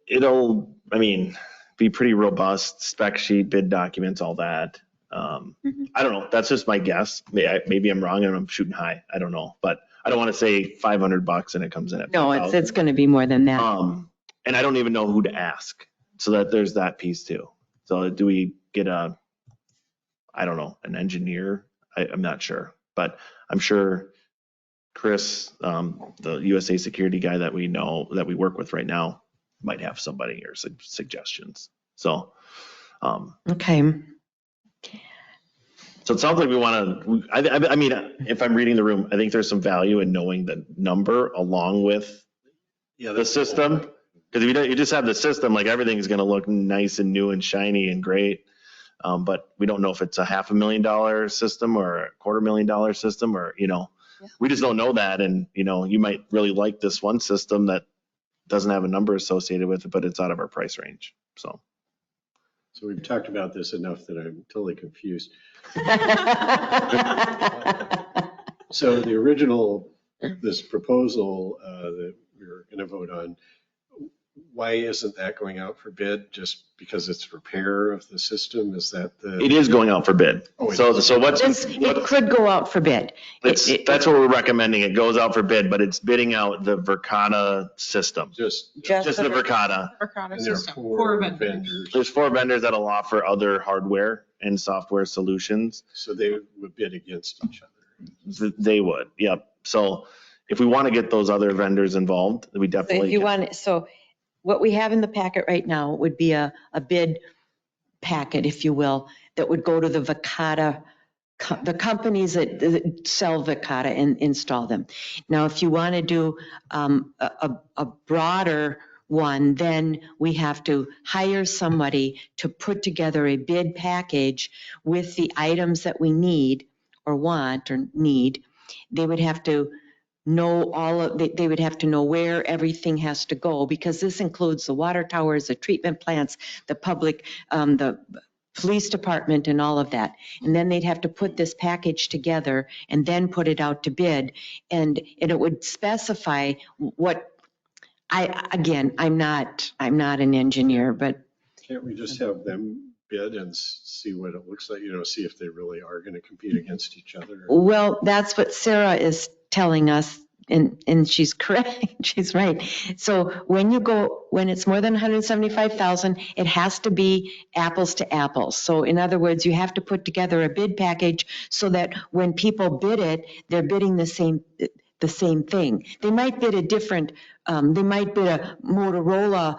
it'll be pretty robust, spec sheet, bid documents, all that. I don't know. That's just my guess. Maybe I'm wrong and I'm shooting high. I don't know, but I don't want to say $500 and it comes in at No, $5,000. it's going to be more than that. And I don't even know who to ask. So that there's that piece too. So do we get an engineer? I'm not sure, but I'm sure Chris, the USA Security guy that we work with right now, might have somebody or some suggestions. So, Okay. so it sounds like we want to, I mean, if I'm reading the room, I think there's some value in knowing the number along with the system. Because if you just have the system, like everything's going to look nice and new and shiny and great. But we don't know if it's a $500,000 system or a $250,000 system, or, we just don't know that. And, you might really like this one system that doesn't have a number associated with it, but it's out of our price range. So we've talked about this enough that I'm totally confused. So the original, this proposal that we were going to vote on, why isn't that going out for bid? Just because it's repair of the system? Is that it is going out for bid. Oh, So It could go out for bid. That's what we're recommending. It goes out for bid, but it's bidding out the Verkada system. just the Verkada. Verkada and there are system. 4 vendors. vendors? There's 4 vendors that'll offer other hardware and software solutions. So they would bid against each other. They would, yep. So if we want to get those other vendors involved, we So definitely if you can. want, so what we have in the packet right now would be a bid packet, if you will, that would go to the Verkada, the companies that sell Verkada and install them. Now, if you want to do a broader one, then we have to hire somebody to put together a bid package with the items that we need or want or need. They would have to know they would have to know where everything has to go, because this includes the water towers, the treatment plants, the public, the police department and all of that. And then they'd have to put this package together and then put it out to bid. And it would specify what I'm not an engineer, but Can't we just have them bid and see what it looks like, see if they really are going to compete against each other? well, that's what Sarah is telling us. And she's correct. She's right. So when it's more than 175,000, it has to be apples to apples. So in other words, you have to put together a bid package so that when people bid it, they're bidding the same. the same thing. They might bid a different, they might bid a Motorola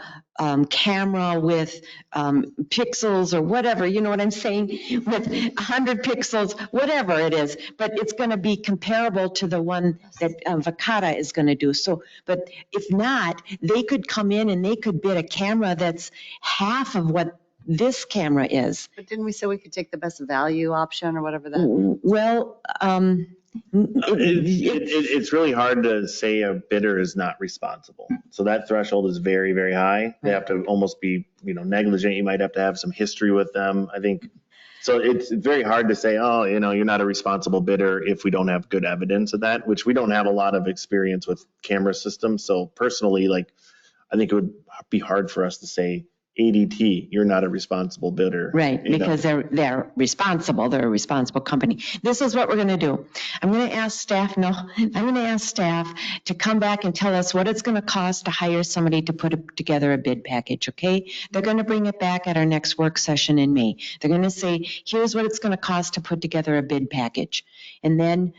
camera with pixels or whatever, you know what I'm saying? With 100 pixels, whatever it is, but it's going to be comparable to the one that Vakata is going to do. So, but if not, they could come in and they could bid a camera that's half of what this camera is. But didn't we say we could take the best value option or whatever that? Well, It's really hard to say a bidder is not responsible. So that threshold is very, very high. They have to almost be, negligent. You might have to have some history with them, I think. So it's very hard to say, oh, you're not a responsible bidder if we don't have good evidence of that, which we don't have a lot of experience with camera systems. So personally, I think it would be hard for us to say, ADT, you're not a responsible bidder. Right, because they're responsible. They're a responsible company. This is what we're going to do. I'm going to ask staff to come back and tell us what it's going to cost to hire somebody to put together a bid package, okay? They're going to bring it back at our next work session in May. They're going to say, here's what it's going to cost to put together a bid package. And then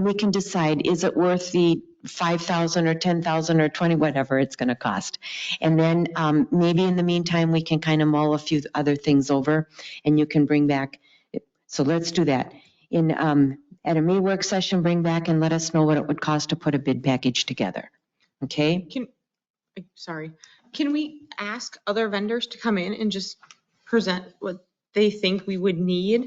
we can decide, is it worth the 5,000 or 10,000 or 20, whatever it's going to cost. And then maybe in the meantime, we can kind of mull a few other things over and you can bring back. So let's do that. At a May work session, bring back and let us know what it would cost to put a bid package together. Okay? Can we ask other vendors to come in and just present what they think we would need?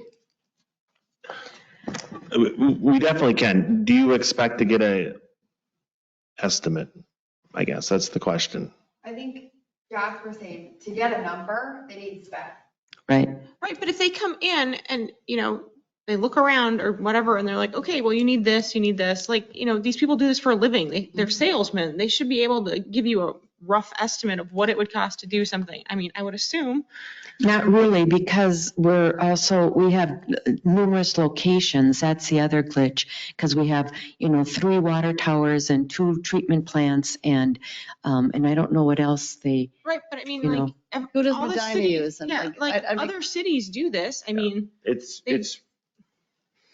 We definitely can. Do you expect to get a estimate? I guess that's the question. I think Josh was saying, to get a number, they need spec. Right. Right, but if they come in and, they look around or whatever, and they're like, okay, well, you need this. These people do this for a living. They're salesmen. They should be able to give you a rough estimate of what it would cost to do something. I mean, I would assume. Not really, because we have numerous locations. That's the other glitch, because we have, 3 water towers and 2 treatment plants and I don't know what else they. Right, but I mean, Who does all the Medina cities- use? And Yeah, other cities do this. I mean. It's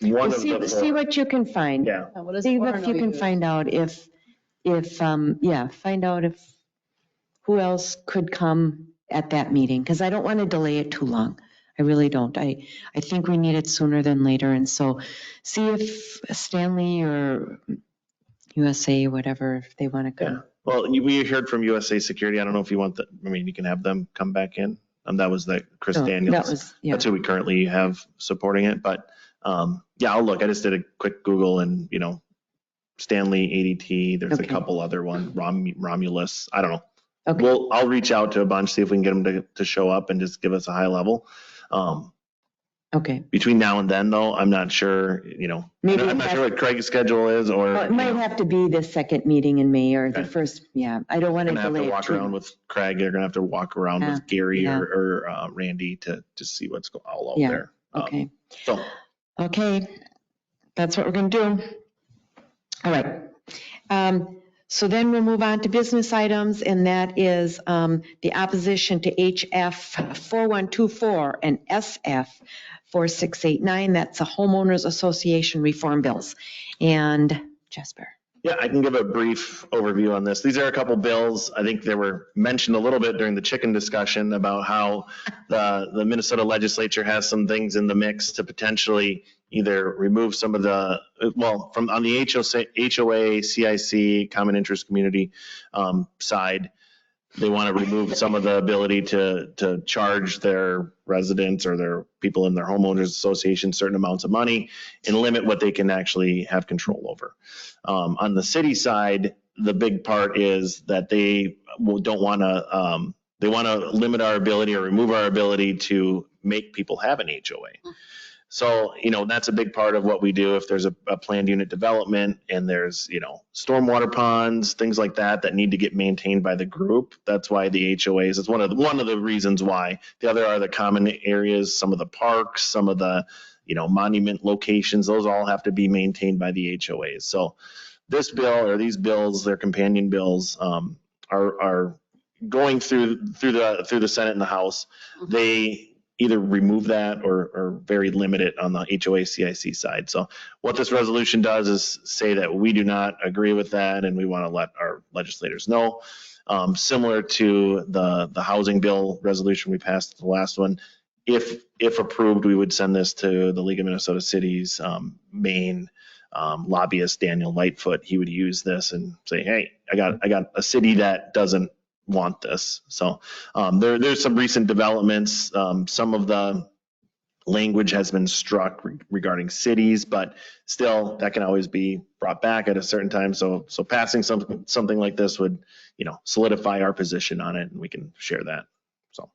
one of the. See what you can find. Yeah. what does See what Orono you can use? find out find out if who else could come at that meeting, because I don't want to delay it too long. I really don't. I think we need it sooner than later. And so see if Stanley or USA, whatever, if they want to Yeah. come. Well, we heard from USA Security. I don't know if you want you can have them come back in. That was Chris So, Daniels. that was, yeah. That's who we currently have supporting it. But I'll look. I just did a quick Google and, Stanley, ADT. There's a Okay. couple other ones, Romulus. I don't know. Okay. I'll reach out to a bunch, see if we can get them to show up and just give us a high level. Okay. Between now and then, though, I'm not sure, Maybe I'm not sure what Craig's schedule is or. Well, it might have to be the second meeting in May or the Okay. first. Yeah, I don't want to Gonna have delay to it walk too around much. with Craig. They're gonna have to walk around with Gary Yeah. or Randy to see what's all out Yeah. there. Okay. So Okay, that's what we're going to do. All right. So then we'll move on to business items, and that is the opposition to HF 4124 and SF 4689. That's a homeowners association reform bills. And Jesper. yeah, I can give a brief overview on this. These are a couple bills. I think they were mentioned a little bit during the chicken discussion about how the Minnesota legislature has some things in the mix to potentially either remove some of from on the HOA, CIC, common interest community side. They want to remove some of the ability to charge their residents or their people in their homeowners association certain amounts of money and limit what they can actually have control over. On the city side, the big part is that they don't want to, they want to limit our ability or remove our ability to make people have an HOA. So, that's a big part of what we do. If there's a planned unit development and there's, stormwater ponds, things like that need to get maintained by the group. That's why the HOAs, it's one of the reasons why. The other are the common areas, some of the parks, some of the, monument locations, those all have to be maintained by the HOAs. So this bill or these bills, their companion bills, are going through the Senate and the House. They, either remove that or very limit it on the HOA CIC side. So what this resolution does is say that we do not agree with that and we want to let our legislators know. Similar to the housing bill resolution we passed, the last one, if approved, we would send this to the League of Minnesota Cities main lobbyist, Daniel Lightfoot. He would use this and say, hey, I got a city that doesn't want this. So there's some recent developments. Some of the language has been struck regarding cities, but still that can always be brought back at a certain time. So passing something like this would, solidify our position on it, and we can share that. So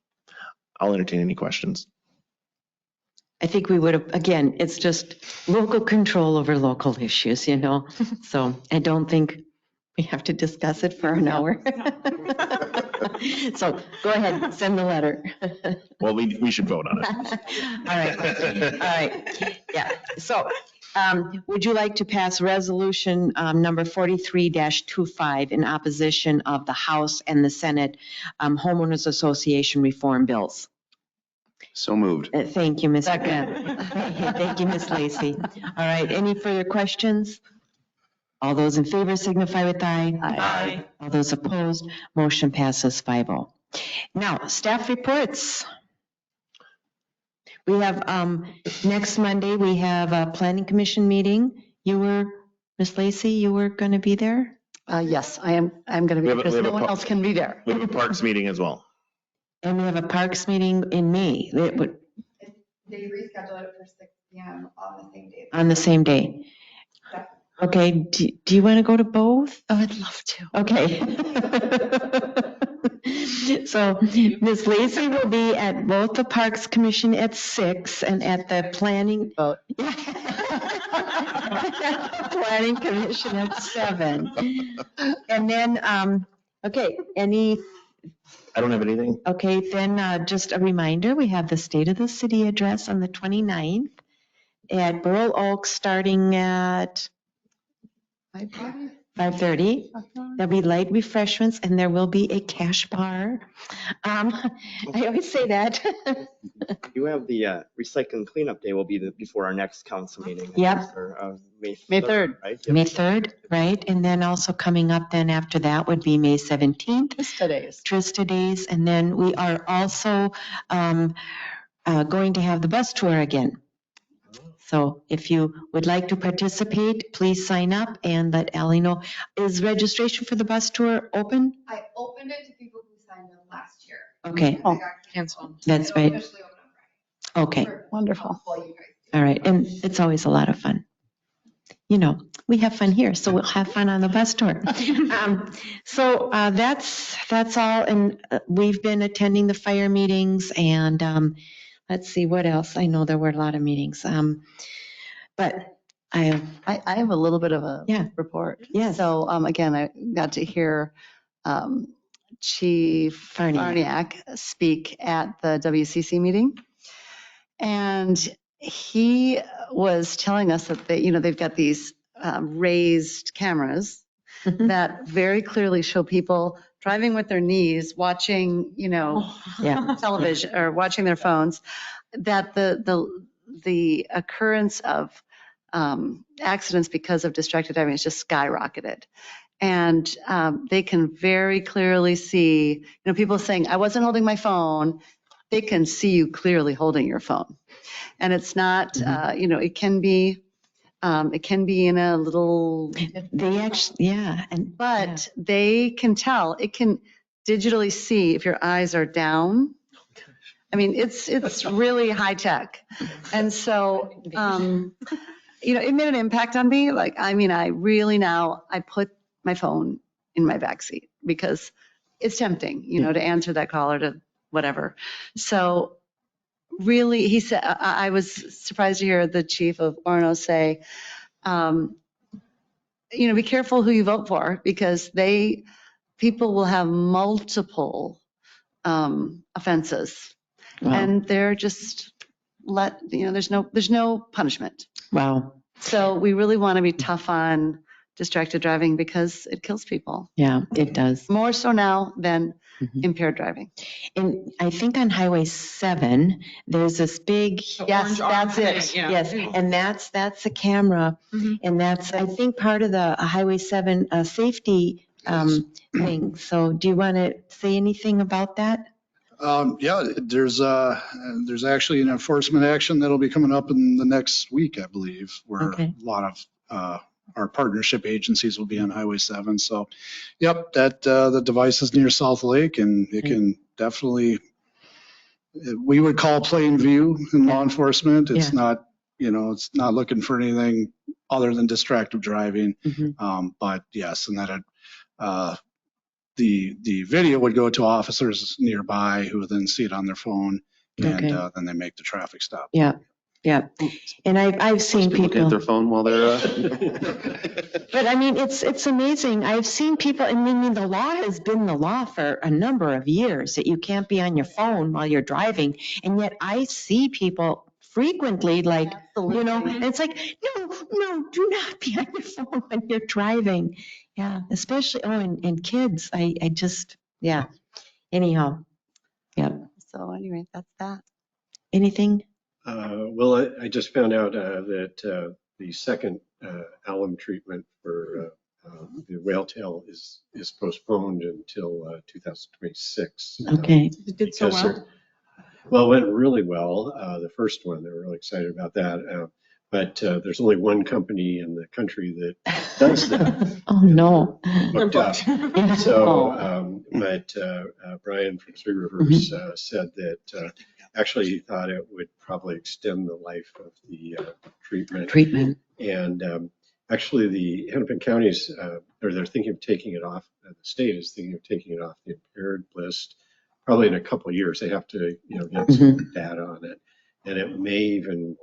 I'll entertain any questions. I think we would have, again, it's just local control over local issues, So I don't think we have to discuss it for an hour. So go ahead, send the letter. Well, we should vote on it. All right. Yeah. So would you like to pass resolution number 43-25 in opposition of the House and the Senate Homeowners Association reform bills? So moved. Thank you, Ms. Thank you, Ms. Lacy. All right, any further questions? All those in favor signify with aye. Aye. All those opposed, motion passes 5-0. Now, staff reports. We have, next Monday, we have a planning commission meeting. Ms. Lacy, you were going to be there? Yes, I'm going to be, We have a- because we have no a one pub- else can be there. We have a parks meeting as well. And we have a parks meeting in May. It would, They rescheduled it for 6 p.m. on the same day. on the same day. Okay, do you want to go to both? Oh, I'd love to. Okay. So Ms. Lacy will be at both the Parks Commission at 6 and at the Planning. Vote. Planning Commission at 7. And then, okay, I don't have anything. okay, then just a reminder, we have the State of the City address on the 29th at Burl Oak starting at 5:30. There'll be light refreshments and there will be a cash bar. I always say that. You have the recycling cleanup day will be before our next council meeting. Yep. May 3rd. Right? May 3rd, right? And then also coming up then after that would be May 17th. Trista Days. And then we are also going to have the bus tour again. So if you would like to participate, please sign up and let Ally know. Is registration for the bus tour open? I opened it to people who signed up last year. Okay, Oh, I got canceled. that's It'll right. officially open on Friday. Okay, For Wonderful. all you guys. all right. And it's always a lot of fun. We have fun here, so we'll have fun on the bus tour. So that's all. And we've been attending the fire meetings and let's see what else. I know there were a lot of meetings. But I have a little bit of a Yeah. report. Yes. So again, I got to hear Chief Farniak. Farniak speak at the WCC meeting. And he was telling us that they've got these raised cameras Mhm. that very clearly show people driving with their knees, watching, Yeah. television or watching their phones, that the occurrence of accidents because of distracted driving has just skyrocketed. And they can very clearly see, people saying, I wasn't holding my phone. They can see you clearly holding your phone. And it's not, it can be in a little, They actually, yeah. And but they can tell, it can digitally see if your eyes are down. I mean, it's really high tech. And so, it made an impact on me. I really now, I put my phone in my backseat because it's tempting, to answer that call or to whatever. So really, he said, I was surprised to hear the chief of Orono say, be careful who you vote for because people will have multiple offenses. Wow. And they're just there's no punishment. Wow. So we really want to be tough on distracted driving because it kills people. Yeah, it does. More so now than Mhm. impaired driving. And I think on Highway 7, there's this big, Yes, that's it. yes, and that's a camera. Mhm. And that's, I think, part of the Highway 7 safety thing. So do you want to say anything about that? Yeah, there's actually an enforcement action that'll be coming up in the next week, I believe, where Okay. a lot of our partnership agencies will be on Highway 7. So, yep, that the device is near South Lake, and it can definitely, we would call plain view in law enforcement. It's not, it's not looking for anything other than distracted driving. Mhm. But yes, and that the video would go to officers nearby who would then see it on their phone, and Okay. then they make the traffic stop. Yeah, yeah. And I've seen Look at people, their phone while they're. but I mean, it's amazing. I've seen people, I mean, the law has been the law for a number of years that you can't be on your phone while you're driving. And yet I see people frequently like, and it's like, no, do not be on your phone when you're driving. Yeah, especially, and kids, I just, yeah. Anyhow, yeah. So anyway, that's that. Anything? Well, I just found out that the second alum treatment for the whale tail is postponed until 2026. Okay. It did so because well. Well, it went really well. The first one, they were really excited about that. But there's only one company in the country that does that. Oh, no. Booked up. Yeah. So, but Brian from Three Rivers said that actually he thought it would probably extend the life of the treatment. And actually, the Hennepin counties, or they're thinking of taking it off. The state is thinking of taking it off the impaired list. Probably in a couple of years, they have to, get some data on it, and it may even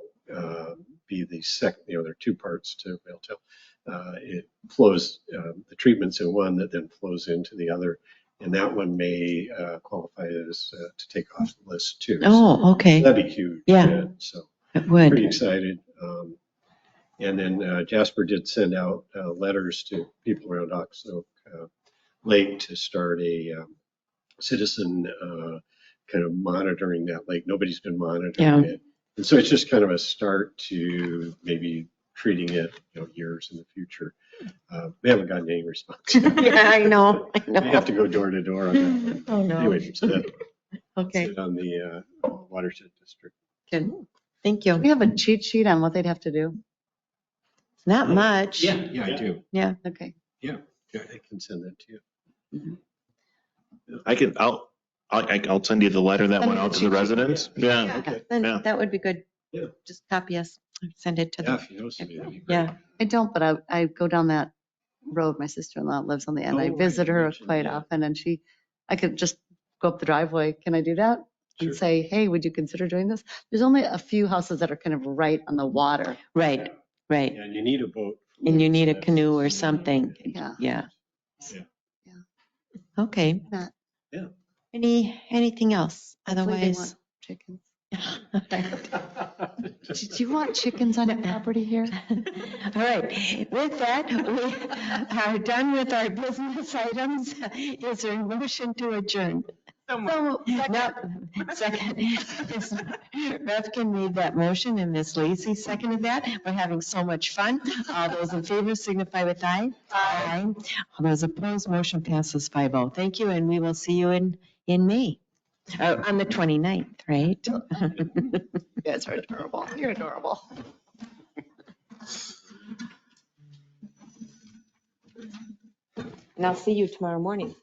be the second. There are two parts to whale tail. It flows, the treatment's in one that then flows into the other, and that one may qualify as to take off the list too. Oh, okay. So that'd be huge. Yeah. So It would. pretty excited. And then Jasper did send out letters to people around Oxoak Lake to start a citizen kind of monitoring that lake. Nobody's been monitoring it. And so it's just kind of a start to maybe treating it, years in the future. We haven't gotten any response. Yeah, I know. We have to go door to door on that. Oh, no. Anyway, so that, Okay. sit on the watershed district. Good. Thank you. We have a cheat sheet on what they'd have to do. Not much. Yeah, I do. Yeah. Okay. Yeah, I can send that to you. I'll send you the letter that went out to the residents. Yeah. Okay. Then Yeah. that would be good. Yeah. Just copy us. Send it to Yeah, them. if you know somebody, that'd be great. Yeah. I don't, but I go down that road. My sister-in-law lives on the end. I Oh, visit you her mentioned, quite yeah. often, and I could just go up the driveway. Can I do that? Sure. And say, hey, would you consider doing this? There's only a few houses that are kind of right on the water. Right. Right. And you need a boat. And you need a canoe or something. Yeah. Yeah. Yeah. Okay. Matt. Yeah. Anything else? Hopefully they Otherwise. want chickens. Did you want chickens on your property here? All right. With that, we are done with our business items. Is there a motion to adjourn? No, second. Refkin made that motion and Ms. Lacy seconded that. We're having so much fun. All those in favor signify with aye. Aye. All those opposed, motion passes 5-0. Thank you, and we will see you in May. On the 29th, right? You guys are adorable. You're adorable. And I'll see you tomorrow morning.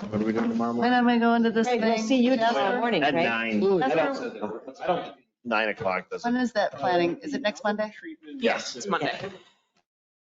What are we doing tomorrow When morning? am I going to this Right, thing? we'll see you tomorrow Jasper? morning, At right? 9. Ooh, I that's- don't, 9 o'clock. When is that planning? Is it next Monday? Yes. It's Monday.